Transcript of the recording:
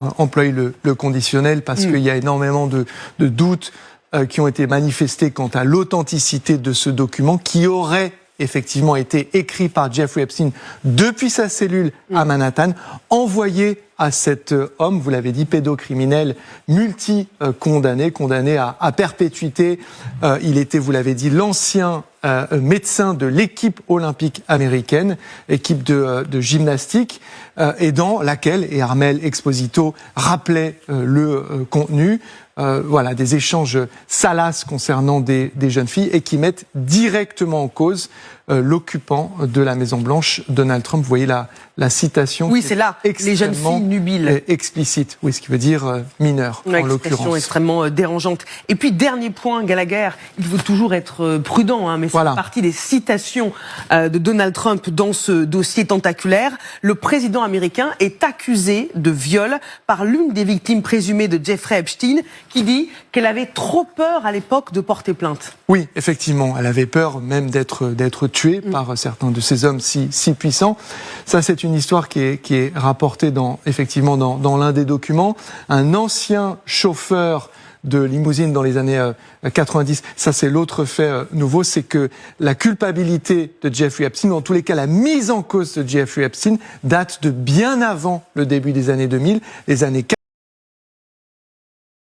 emploie le conditionnel parce qu'il y a énormément de doutes qui ont été manifestés quant à l'authenticité de ce document qui aurait effectivement été écrit par Jeffrey Epstein depuis sa cellule à Manhattan, envoyé à cet homme, vous l'avez dit, pédocriminel, multi-condamné, condamné à perpétuité. Il était, vous l'avez dit, l'ancien médecin de l'équipe olympique américaine, équipe de gymnastique, et dans laquelle, et Armelle Exposito rappelait le contenu, voilà, des échanges salaces concernant des jeunes filles et qui mettent directement en cause l'occupant de la Maison-Blanche, Donald Trump. Vous voyez la citation. Oui, c'est là, les jeunes filles nubiles. Explicite, oui, ce qui veut dire mineur, en l'occurrence. Expression extrêmement dérangeante. Et puis, dernier point, Gallagher, il faut toujours être prudent, hein, mais c'est partie des citations de Donald Trump dans ce dossier tentaculaire. Le président américain est accusé de viol par l'une des victimes présumées de Jeffrey Epstein, qui dit qu'elle avait trop peur à l'époque de porter plainte. Oui, effectivement, elle avait peur même d'être tuée par certains de ces hommes si puissants. Ça, c'est une histoire qui est rapportée effectivement dans l'un des documents. Un ancien chauffeur de limousine dans les années 90, ça c'est l'autre fait nouveau, c'est que la culpabilité de Jeffrey Epstein, en tous les cas la mise en cause de Jeffrey Epstein, date de bien avant le début des années 2000, les années